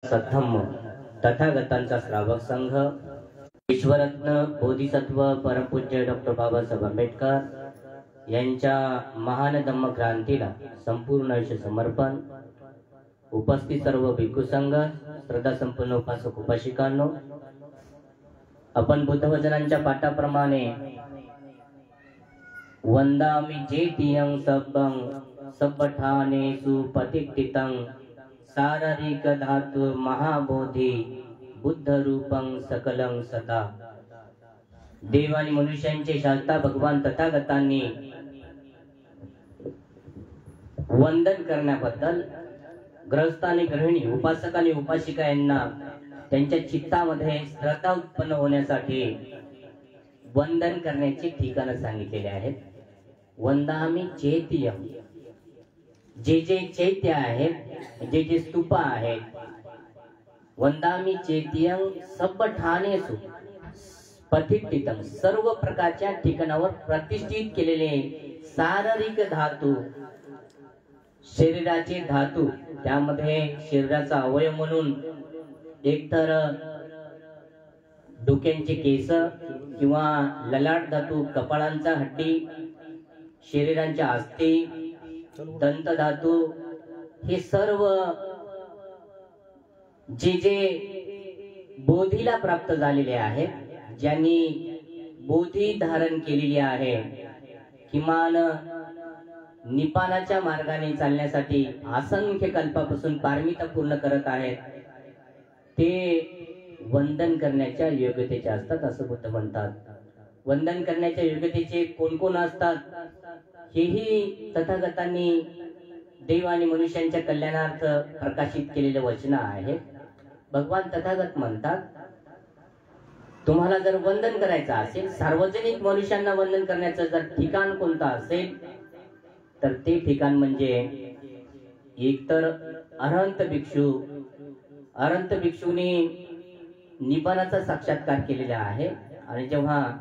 सद्धम्म तथागतांचा श्रावक संघ, विश्वरत्न बोधिसत्व परमपूज्य डॉक्टर बाबासाहेब आंबेडकर यांच्या महान धम्म क्रांतीला संपूर्ण आयुष्य समर्पण. उपस्थित सर्व भिक्खू संघ, श्रद्धा संपन्न उपासक उपासिकांनो, आपण बुद्धवचनांच्या पाठाप्रमाणे वंदामि जेतियं सब्बं सब्बठानेषु पतिष्ठितं शारीरिक धातु महाबोधी बुद्ध रूपं सकलं सता. देव आणि मनुष्यांचे शास्ता भगवान तथागतांनी वंदन करण्याबद्दल गृहस्थ आणि गृहिणी, उपासक आणि उपासिका यांना त्यांच्या चित्तामध्ये श्रद्धा उत्पन्न होण्यासाठी वंदन करण्याची ठिकाणं सांगितलेली आहेत. वंदामि चैत्यं, जे जे चैत्य आहेत, जे जे स्तूप आहेत, वंदामि चैत्यं सब ठाणेषु पतिष्ठितं, सर्व प्रकारच्या ठिकाणावर प्रतिष्ठित केलेले शारीरिक धातू, शरीराचे धातू, त्यामध्ये शरीराचा अवयव म्हणून एकतर डोक्यांचे केस किंवा ललाट धातू, कपाळांचा हड्डी, शरीरांच्या अस्थी, दंत धातू, हे सर्व जे जे बोधीला प्राप्त झालेले आहेत, ज्यांनी बोधी धारण केलेली आहे, किमान निपानाच्या मार्गाने चालण्यासाठी असंख्य कल्पापासून पारमिता पूर्ण करत आहेत, ते वंदन करण्याच्या योग्यतेचे असतात असं बुद्ध म्हणतात. वंदन करण्याच्या योग्यतेचे कोण कोण असतात हेही तथागतांनी देव आणि मनुष्यांच्या कल्याणार्थ प्रकाशित केलेले वचन आहे. भगवान तथागत म्हणतात, तुम्हाला जर वंदन करायचं असेल, सार्वजनिक मनुष्यांना वंदन करण्याचं जर ठिकाण कोणतं असेल तर ते ठिकाण म्हणजे एकतर अरहंत भिक्षू. अरहंत भिक्षूंनी निपानाचा साक्षात्कार केलेला आहे, आणि जेव्हा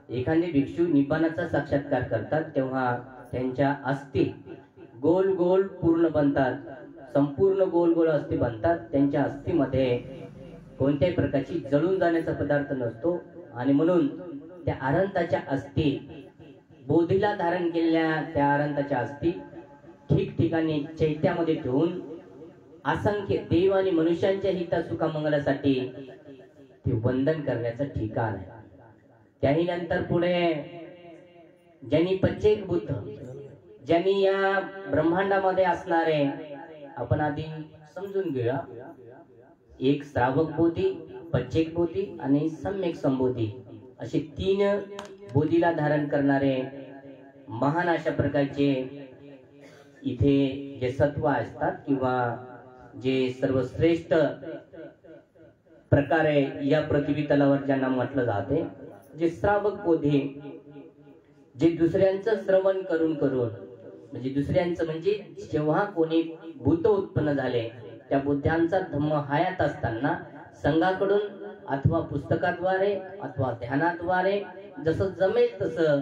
एखादे भिक्षू निपानाचा साक्षात्कार करतात तेव्हा त्यांच्या अस्थी गोल गोल पूर्ण बनतात, संपूर्ण गोल गोल अस्थी बनतात. त्यांच्या अस्थीमध्ये कोणत्याही प्रकारची जळून जाण्याचा पदार्थ नसतो, आणि म्हणून त्या अरहंताच्या अस्थी, बोधीला धारण केलेल्या त्या अरहंताच्या अस्थी ठिकठिकाणी चैत्यामध्ये ठेवून असंख्य देव आणि मनुष्यांच्या हिता सुखामंगलासाठी ते वंदन करण्याचं ठिकाण आहे. त्याही नंतर पुढे ज्यांनी पच्चेक बुद्ध, ज्यांनी या ब्रह्मांडामध्ये असणारे, आपण आधी समजून घेऊया, एक श्रावक बोधी, पच्चेक बोधी आणि सम्यक संबोधी, असे तीन बोधीला धारण करणारे महान अशा प्रकारचे इथे जे सत्व असतात, किंवा जे सर्वश्रेष्ठ प्रकारे या पृथ्वी तलावर ज्यांना म्हटलं जाते, जे श्रावक बोधी, जे दुसऱ्यांचं श्रवण करून करून, म्हणजे दुसऱ्यांचं म्हणजे जेव्हा कोणी बुद्ध उत्पन्न झाले, त्या बुद्धांचा धम्म हयात असताना संघाकडून अथवा पुस्तकाद्वारे अथवा ध्यानाद्वारे जसं जमेल तसं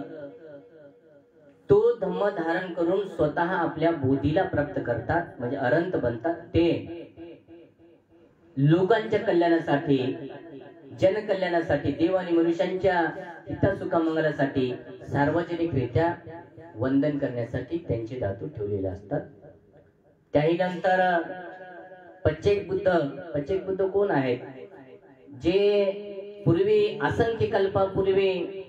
तो धम्म धारण करून स्वतः आपल्या बोधीला प्राप्त करतात, म्हणजे अरहंत बनतात. ते लोकांच्या कल्याणासाठी, जनकल्याणासाठी, देव आणि मनुष्यांच्या हितसुखामंगलासाठी सार्वजनिकरित्या वंदन करण्यासाठी त्यांचे धातू ठेवलेले असतात. त्याही नंतर पच्चेक बुद्ध. पच्चेक बुद्ध कोण आहेत? जे पूर्वी असंख्य कल्पापूर्वी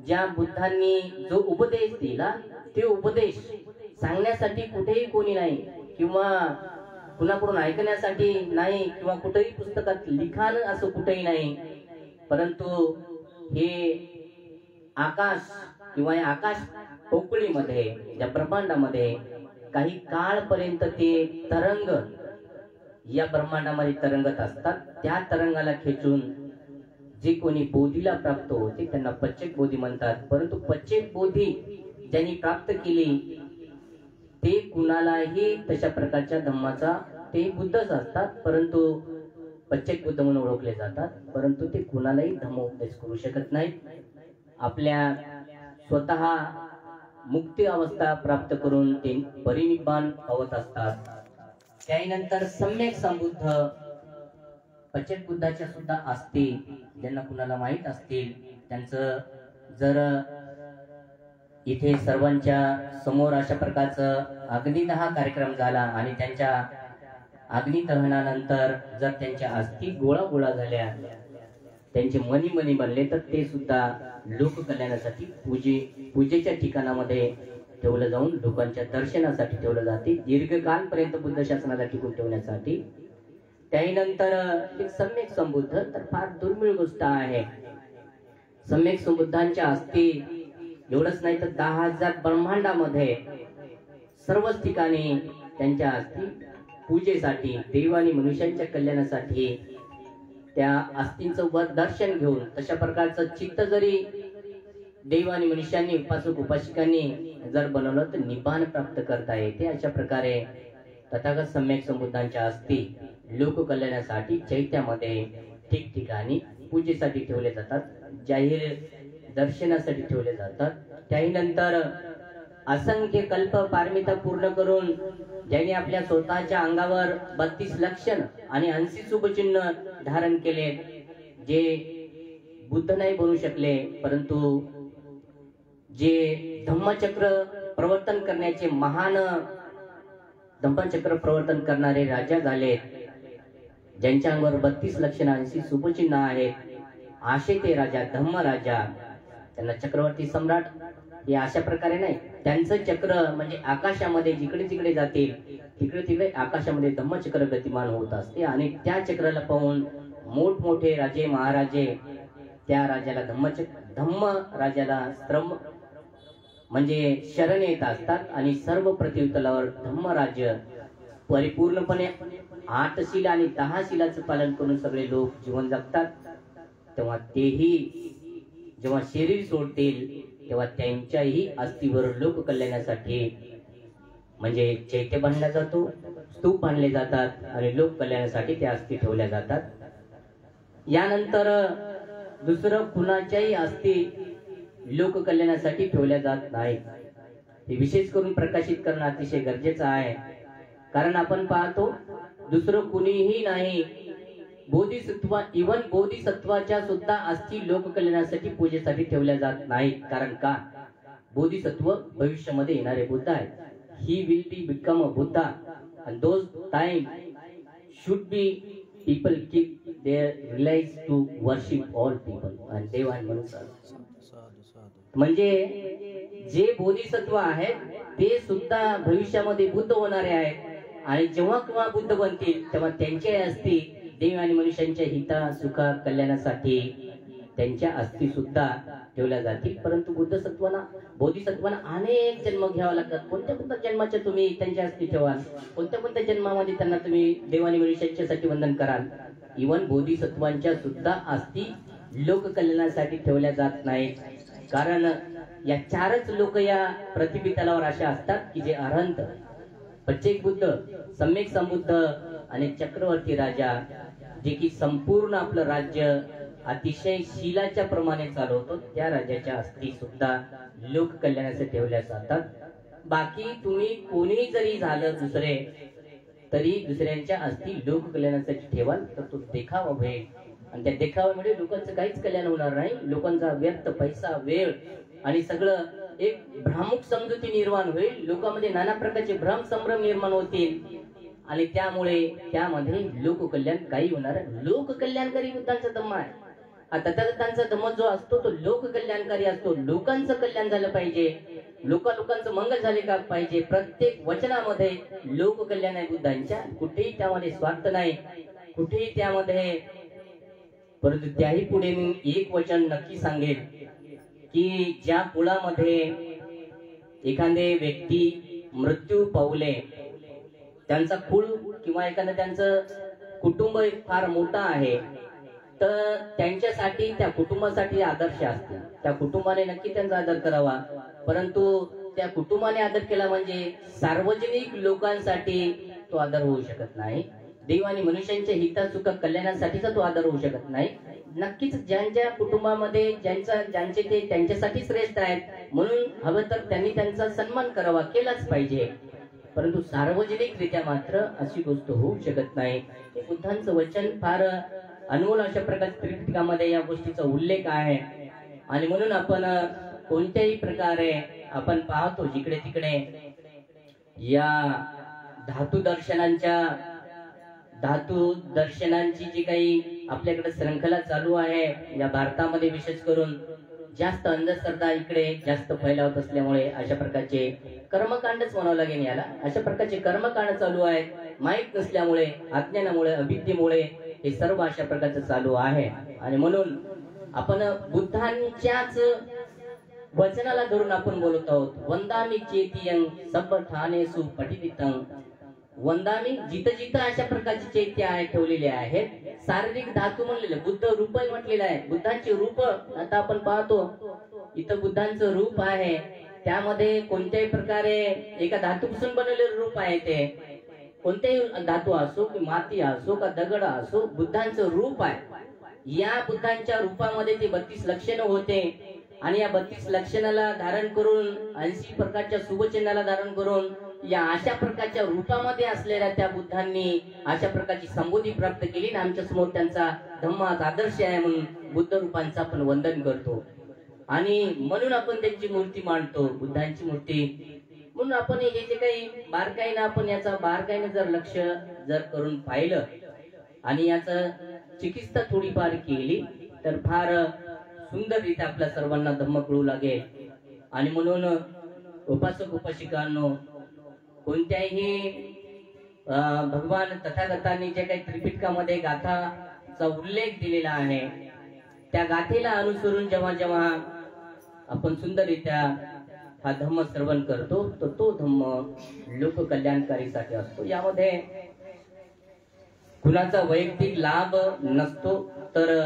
ज्या बुद्धांनी जो उपदेश दिला, ते उपदेश सांगण्यासाठी कुठेही कोणी नाही, किंवा कुणाकडून ऐकण्यासाठी नाही, किंवा कुठेही पुस्तकात लिखाण असं कुठेही नाही, परंतु हे आकाश किंवा या आकाश पोकळीमध्ये, या ब्रह्मांडामध्ये काही काळपर्यंत ते तरंग या ब्रह्मांडामध्ये तरंगत असतात. त्या तरंगाला खेचून जे कोणी बोधीला प्राप्त होते त्यांना पच्चेक बोधी म्हणतात. परंतु पच्चेक बोधी ज्यांनी प्राप्त केली ते कुणालाही तशा प्रकारच्या धम्माचा, ते बुद्धच असतात, परंतु पच्चेक बुद्ध म्हणून ओळखले जातात. परंतु ते कुणालाही धम्म उपदेश करू शकत नाहीत. आपल्या स्वतः मुक्ती अवस्था प्राप्त करून ते परिनिब्बाण होत असतात. त्यानंतर सम्यक संबुद्ध पचक बुद्धाच्या सुद्धा असते, ज्यांना कुणाला माहीत असतील त्यांचं जर इथे सर्वांच्या समोर अशा प्रकारचं अग्निदहा कार्यक्रम झाला आणि त्यांच्या अग्निदहनानंतर जर त्यांच्या अस्थी गोळा गोळा झाल्या, त्यांचे मनी मनी बनले, तर ते सुद्धा लोककल्याणासाठी पूजेच्या ठिकाणामध्ये ठेवलं जाऊन लोकांच्या दर्शनासाठी ठेवलं जाते, दीर्घकाळपर्यंत बुद्ध शासनाला टिकून ठेवण्यासाठी. त्यानंतर एक सम्यक संबुद्ध, तर फार दुर्मिळ गोष्ट आहे. सम्यक संबुद्धांच्या अस्थी एवढंच नाही तर 10,000 ब्रह्मांडामध्ये सर्वच ठिकाणी त्यांच्या अस्थी पूजेसाठी, देव आणि मनुष्यांच्या कल्याणासाठी त्या अस्थींचं दर्शन घेऊन तशा प्रकारचं चित्त जरी देव आणि मनुष्यांनी, उपासक उपासिकांनी जर बनवलं तर निब्बाण प्राप्त करता येते. अशा प्रकारे तथागत सम्यक संबुद्धांच्या अस्थी लोककल्याणासाठी चैत्यामध्ये ठिकठिकाणी पूजेसाठी ठेवले जातात, जाहीर दर्शनासाठी ठेवले जातात. त्यानंतर असंख्य कल्प पारमिता पूर्ण करून ज्यांनी आपल्या स्वतःच्या अंगावर 32 लक्षण आणि 80 शुभचिन्ह धारण केले, जे बुद्ध नाही बनू शकले, परंतु जे धम्मचक्र प्रवर्तन करण्याचे महान धम्मचक्र प्रवर्तन करणारे राजा झाले, ज्यांच्या अंगावर 32 लक्षण 80 शुभचिन्ह आहेत, असे ते राजा धम्म राजा. त्यांना चक्रवर्ती सम्राट हे अशा प्रकारे नाही, त्यांचं चक्र म्हणजे आकाशामध्ये जिकडे तिकडे जातील तिकडे तिकडे आकाशामध्ये धम्मचक्र गतिमान होत असते आणि त्या चक्राला पाहून मोठमोठे राजे महाराजे त्या राजाला धम्म राजाला स्तंभ म्हणजे शरण येत असतात आणि सर्व पृथ्वीतलावर धम्म राज्य परिपूर्णपणे 8 शील आणि 10 शीलाचं पालन करून सगळे लोक जीवन जगतात. तेव्हा तेही जेव्हा शरीर सोडतील तेव्हा त्यांच्याही अस्थीवर लोक कल्याणासाठी म्हणजे चैत्य बांधला जातो, स्तूप बांधले जातात आणि लोक कल्याणासाठी त्या अस्थी ठेवल्या जातात. यानंतर दुसरं कुणाच्याही अस्थी लोक कल्याणासाठी ठेवल्या जात नाही. हे विशेष करून प्रकाशित करणं अतिशय गरजेचं आहे. कारण आपण पाहतो दुसरं कुणीही नाही, बोधिसत्वाच्या सुद्धा अस्थी लोक कल्याणासाठी पूजेसाठी ठेवल्या जात नाही. कारण का? बोधिसत्व भविष्यामध्ये येणारे बुद्ध आहेत. He will be become a Buddha and those time should be people keep their realize to worship all people and देव आणि मनुष्य. म्हणजे जे बोधिसत्व आहेत ते सुद्धा भविष्यामध्ये बुद्ध होणारे आहेत आणि जेव्हा केव्हा बुद्ध बनतील तेव्हा त्यांचे अस्थी देव आणि मनुष्यांच्या हिता सुखा कल्याणासाठी त्यांच्या अस्थी सुद्धा ठेवल्या जातील. परंतु बोधिसत्वांना अनेक जन्म घ्यावा लागतात. कोणत्या कोणत्या जन्माच्या तुम्ही त्यांच्या अस्थी ठेवाल, कोणत्या कोणत्या जन्मामध्ये त्यांना तुम्ही देव आणि मनुष्यांच्यासाठी वंदन कराल. इवन बोधिसत्वांच्या सुद्धा अस्थी लोक कल्याणासाठी ठेवल्या जात नाहीत. कारण या 4च लोक या पृथ्वी तलावर अशा असतात की जे अरहंत, पचक बुद्ध, सम्यक संबुद्ध आणि चक्रवर्ती राजा, जे की संपूर्ण आपलं राज्य अतिशय शीलाच्या प्रमाणे चालवतो, त्या राजाच्या अस्थी सुद्धा लोक कल्याणासाठी ठेवल्या जातात. बाकी तुम्ही कोणी जरी झालं दुसरे, तरी दुसऱ्यांच्या अस्थी लोक कल्याणासाठी ठेवाल तर तो देखावा होईल आणि त्या देखाव्यामुळे लोकांचं काहीच कल्याण होणार नाही. लोकांचा व्यर्थ पैसा, वेळ आणि सगळं एक भ्रामक समजुती निर्माण होईल. लोकांमध्ये नाना प्रकारचे भ्रम संभ्रम निर्माण होतील आणि त्यामुळे त्यामध्ये लोककल्याण काही होणार. लोककल्याणकारी बुद्धांचा धम्म आहे. तथागतांचा धम्म जो असतो तो लोककल्याणकारी असतो. लोकांचं कल्याण झालं पाहिजे, लोकांचं मंगल झाले का पाहिजे. प्रत्येक वचनामध्ये लोककल्याण आहे बुद्धांच्या. कुठेही त्यामध्ये स्वार्थ नाही, कुठेही त्यामध्ये. परंतु त्याही पुढे मी एक वचन नक्की सांगेल की ज्या कुळामध्ये एखादे व्यक्ती मृत्यू पावले, त्यांचा कुळ किंवा एखादं त्यांचं कुटुंब फार मोठं आहे, तर त्यांच्यासाठी त्या कुटुंबासाठी आदर्श असते. त्या कुटुंबाने नक्की त्यांचा आदर करावा. परंतु त्या कुटुंबाने आदर केला म्हणजे सार्वजनिक लोकांसाठी तो आदर होऊ शकत नाही. देव आणि मनुष्यांच्या हितासुख कल्याणासाठीचा तो आदर होऊ शकत नाही. नक्कीच ज्यांच्या कुटुंबामध्ये ज्यांचे ते त्यांच्यासाठी श्रेष्ठ आहेत म्हणून हवं तर त्यांनी त्यांचा सन्मान करावा, केलाच पाहिजे. परंतु सार्वजनिकरित्या मात्र अशी गोष्ट होऊ शकत नाही. हे बुद्धांचं वचन फार अनमोल अशा प्रकारच्या त्रिपिटकामध्ये या गोष्टीचा उल्लेख आहे. आणि म्हणून आपण कोणत्याही प्रकारे आपण पाहतो जिकडे तिकडे या धातू दर्शनांची जी काही आपल्याकडे श्रृंखला चालू आहे या भारतामध्ये, विशेष करून जास्त अंधश्रद्धा इकडे जास्त फैलावत असल्यामुळे अशा प्रकारचे कर्मकांडच म्हणावं लागेल याला. अशा प्रकारचे कर्मकांड चालू आहेत, माहीत नसल्यामुळे, अज्ञानामुळे, अविद्येमुळे हे सर्व अशा प्रकारचं चालू आहे. आणि म्हणून आपण बुद्धांच्याच वचनाला धरून आपण बोलत आहोत. वंदामी चेतियं सब ठाणेसु पठितितं. वंदामी, जिथं जिथं अशा प्रकारचे चैत्य आहे ठेवलेले आहेत. शारीरिक धातू म्हणलेले, बुद्ध रूप म्हटलेलं आहे. बुद्धांचे रूप आता आपण पाहतो, इथं बुद्धांचं रूप आहे. त्यामध्ये कोणत्याही प्रकारे एका धातूपासून बनवलेलं रूप आहे. ते कोणत्याही धातू असो की माती असो का दगड असो, बुद्धांचं रूप आहे. या बुद्धांच्या रूपामध्ये ते 32 लक्षणं होते. आणि या 32 लक्षणाला धारण करून, 80 प्रकारच्या शुभचिन्हाला धारण करून, या अशा प्रकारच्या रूपामध्ये असलेल्या त्या बुद्धांनी अशा प्रकारची संबोधी प्राप्त केली. आणि आमच्या समोर त्यांचा धम्माचा आदर्श आहे म्हणून बुद्ध रूपांचं आपण वंदन करतो. आणि म्हणून आपण त्यांची मूर्ती मांडतो, बुद्धांची मूर्ती. म्हणून आपण हे जे काही बारकाईनं, आपण याचा बारकाईनं जर लक्ष जर करून पाहिलं आणि याचं चिकित्सा थोडीफार केली तर फार सुंदररीत्या आपल्या सर्वांना धम्म कळू लागेल. आणि म्हणून उपासक उपासिकांनो, कोणत्याही भगवान तथागतांनी जे काही त्रिपिटकामध्ये गाथाचा उल्लेख दिलेला आहे, त्या गाथेला अनुसरून जेव्हा जेव्हा आपण सुंदररीत्या हा धम्म श्रवण करतो तर तो धम्म लोककल्याणकारीसाठी असतो. यामध्ये कुणाचा वैयक्तिक लाभ नसतो, तर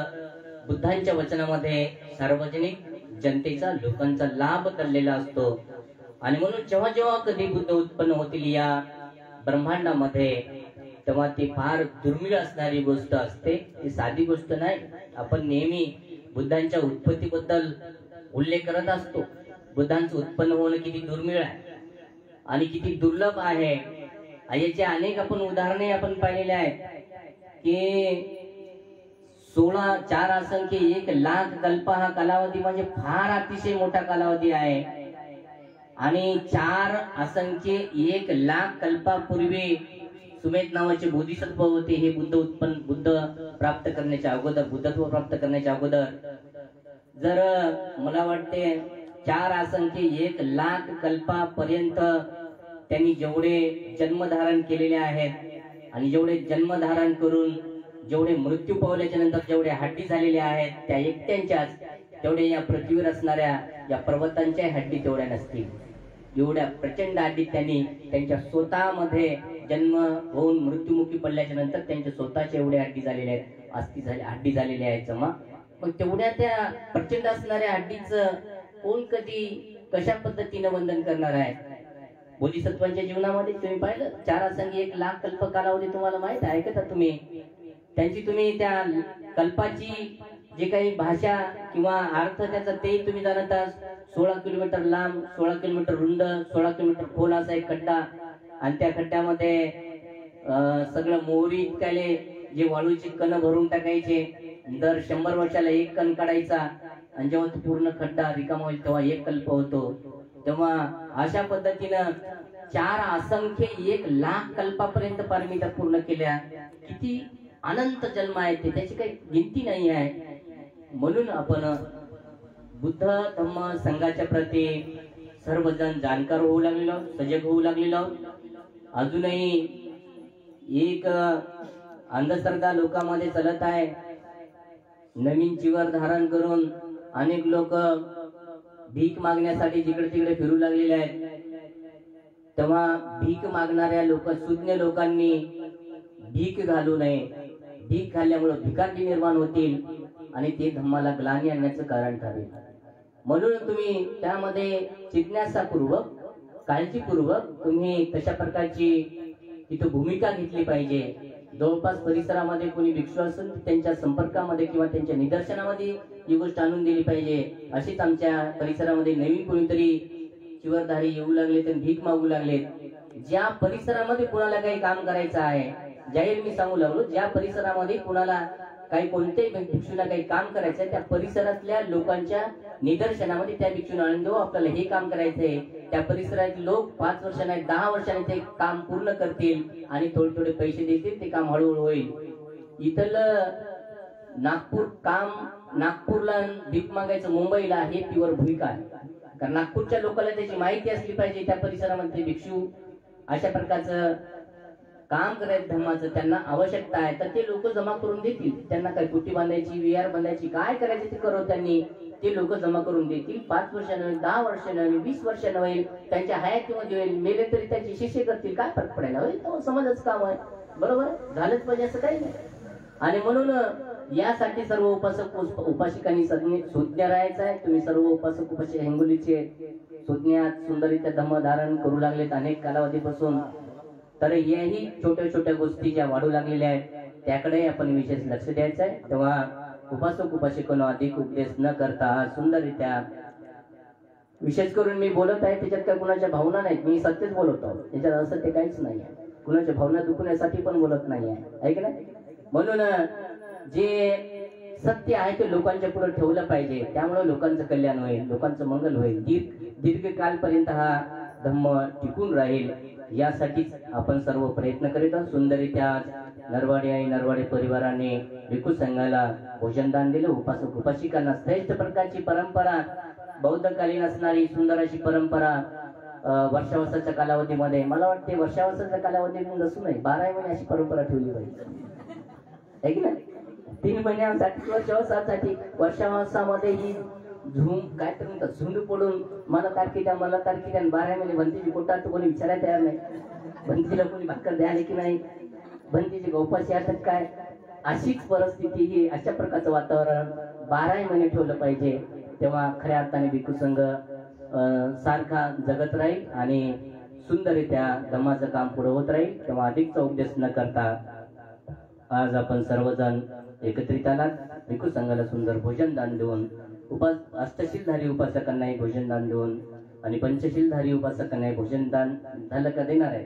बुद्धांच्या वचनामध्ये सार्वजनिक जनतेचा, लोकांचा लाभ चाललेला असतो. आणि म्हणून जेव्हा जेव्हा कधी बुद्ध उत्पन्न होतील या ब्रह्मांडामध्ये, तेव्हा ती फार दुर्मिळ असणारी गोष्ट असते. ती साधी गोष्ट नाही. आपण नेहमी बुद्धांच्या उत्पत्तीबद्दल उल्लेख करत असतो. बुद्धांचं उत्पन्न होणं किती दुर्मिळ आहे आणि किती दुर्लभ आहे. याचे अनेक आपण उदाहरणे आपण पाहिलेले आहेत की 4 असंख्य 1 लाख कल्प हा कालावधी म्हणजे फार अतिशय मोठा कालावधी आहे. आणि 4 असंख्य 1 लाख कल्पापूर्वी सुमेध नावाचे बोधिसत्व होते. हे बुद्ध प्राप्त करण्याच्या अगोदर, बुद्धत्व प्राप्त करण्याच्या अगोदर, जर मला वाटते 4 असंख्य 1 लाख कल्पापर्यंत त्यांनी जेवढे जन्म धारण केलेले आहेत आणि जेवढे जन्म धारण करून जेवढे मृत्यू पावल्याच्या नंतर जेवढे हड्डी झालेले आहेत, त्या एकट्यांच्याच, तेवढे या पृथ्वीवर असणाऱ्या या पर्वतांच्या हड्डी तेवढ्या नसतील. एवढ्या प्रचंड हड्डी त्यांनी त्यांच्या स्वतःमध्ये जन्म होऊन मृत्युमुखी पडल्याच्या नंतर त्यांच्या स्वतःच्या एवढ्या हड्डी झालेल्या आहेत, हड्डी झालेल्या आहेत जमा. मग तेवढ्या त्या प्रचंड असणाऱ्या हड्डीचं कोण कधी कशा पद्धतीने वंदन करणार आहे? बोधिसत्वांच्या जीवनामध्ये तुम्ही पाहिलं 4 असंख्य 1 लाख कल्प कालावधी तुम्हाला माहित आहे का? तुम्ही त्यांची, तुम्ही त्या कल्पाची जे काही भाषा किंवा अर्थ त्याचा ते तुम्ही जाणत आहात. 16 किलोमीटर लांब, 16 किलोमीटर रुंद, 16 किलोमीटर खोल असा एक खड्डा. आणि त्या खड्ड्यामध्ये सगळं मोहरी इतकाले जे वाळूची कण भरून टाकायचे. दर 100 वर्षाला 1 कण काढायचा. आणि जेव्हा तो पूर्ण खड्डा रिकामा होईल तेव्हा 1 कल्प होतो. तेव्हा अशा पद्धतीनं 4 असंख्य 1 लाख कल्पापर्यंत पारमिता पूर्ण केल्या. किती अनंत जन्म आहेत ते, त्याची काही गिनती नाही आहे. म्हणून आपण बुद्ध धम्म संघाच्या प्रती सर्वजण जाणकार होऊ लागलेलो, सजग होऊ लागलेलो. अजूनही एक अंधश्रद्धा लोकांमध्ये चालत आहे. नवीन चिवर धारण करून अनेक लोक भीक मागण्यासाठी जिकडे तिकडे फिरू लागलेले आहेत. तेव्हा भीक मागणाऱ्या सुज्ञ लोकांनी भीक घालू नये. भीक खाल्ल्यामुळे भिकारी निर्माण होतील आणि ते धम्माला ग्लानी आणण्याचं कारण ठरेल. म्हणून तुम्ही त्यामध्ये जिज्ञासापूर्वक, काळजीपूर्वक तुम्ही तशा प्रकारची तिथं भूमिका घेतली पाहिजे. जवळपास परिसरामध्ये कोणी भिक्षू असेल त्यांच्या संपर्कामध्ये किंवा त्यांच्या निदर्शनामध्ये ही गोष्ट आणून दिली पाहिजे. अशीच आमच्या परिसरामध्ये नवीन कोणीतरी चिवरधारी येऊ लागले तर भीक मागू लागले. ज्या परिसरामध्ये कुणाला काही काम करायचं आहे, जाहीर मी सांगू लागलो, ज्या परिसरामध्ये कुणाला काही कोणत्याही भिक्षूला काही काम करायचं त्या परिसरातल्या लोकांच्या निदर्शनामध्ये त्या भिक्षूने आणून देऊ, आपल्याला हे काम करायचंय. त्या परिसरातील लोक 5 वर्षांनी 10 वर्षांनी ते काम पूर्ण करतील आणि थोडे थोडे पैसे देतील, ते काम हळूहळू होईल. इथलं नागपूर काम, नागपूरला भीक मागायचं मुंबईला, हे प्युअर भूमिका आहे. कारण नागपूरच्या लोकांना त्याची माहिती असली पाहिजे, त्या परिसरामध्ये भिक्षू अशा प्रकारचं काम करायचं धर्माचं त्यांना आवश्यकता आहे, तर ते लोक जमा करून देतील. त्यांना काय कुटी बांधायची, विहार बांधायची, काय करायचं ते करो, त्यांनी ते लोक जमा करून देतील. 5 वर्षांनी, 10 वर्षांनी, 20 वर्षांनी होईल, त्यांच्या हयातीमध्ये होईल. मेले तरी त्याची शिष्य करतील, काय फरक पडायला होईल. तो समाजाचं काम आहे, बरोबर झालंच पाहिजे असं काही नाही. आणि म्हणून यासाठी सर्व उपासक उपासिकांनी सुज्ञ राहायचं आहे. तुम्ही सर्व उपासक उपासिका हिंगोलीचे सुज्ञात सुंदरीच्या धम्म धारण करू लागलेत अनेक कालावधीपासून. तर याही छोट्या छोट्या गोष्टी ज्या वाढू लागलेल्या आहेत त्याकडे आपण विशेष लक्ष द्यायचं आहे. तेव्हा उपासक उपासिकांना अधिक उपदेश न करता सुंदररित्या, विशेष करून मी बोलत आहे त्याच्यात काय कुणाच्या भावना नाहीत, मी सत्यच बोलत आहोत. त्याच्यात असं ते काहीच नाही आहे, कुणाच्या भावना दुखण्यासाठी पण बोलत नाही आहे का नाही. म्हणून जे सत्य आहे ते लोकांच्या पुढे ठेवलं पाहिजे, त्यामुळे लोकांचं कल्याण होईल, लोकांचं मंगल होईल, दीर्घकालपर्यंत हा धम्म टिकून राहील. यासाठीच आपण सर्व प्रयत्न करीत आहोत. सुंदरीत्या नरवाडे आणि नरवाडे परिवाराने भिक्खू संघाला भोजनदान दिलं. उपासक उपासिकांना श्रेष्ठ प्रकारची परंपरा, बौद्धकालीन असणारी सुंदर अशी परंपरा वर्षावर्षाच्या कालावधीमध्ये, मला वाटते वर्षावर्षाच्या कालावधीमध्ये नसून नाही 12 महिने अशी परंपरा ठेवली पाहिजे, आहे की नाही. 3 महिन्यासाठी वर्षावर्षासाठी, वर्षावर्षामध्ये ही झुम काय तर म्हणतात, झुंड पडून मला तारखे द्या, मला तारखे द्या. 12 महिने भंतीची पोटात कोणी विचारायला तयार नाही, भंतीला कोणी भाकर द्यायला की नाही, भंतीची गौपाशी असतात काय. अशीच परिस्थिती ही, अशा प्रकारचं वातावरण 12 महिने ठेवलं पाहिजे. तेव्हा खऱ्या अर्थाने भिक्खू संघ सारखा जगत राहील आणि सुंदररित्या धम्माचं काम पुढे होत राहील. तेव्हा अधिकचा उपदेश न करता आज आपण सर्वजण एकत्रित आलात. भिक्खू संघाला सुंदर भोजन दान देऊन, अष्टशीलधारी उपासकांनाही भोजन दान देऊन आणि पंचशीलधारी उपासकांनाही भोजन दान झालं का देणार आहे.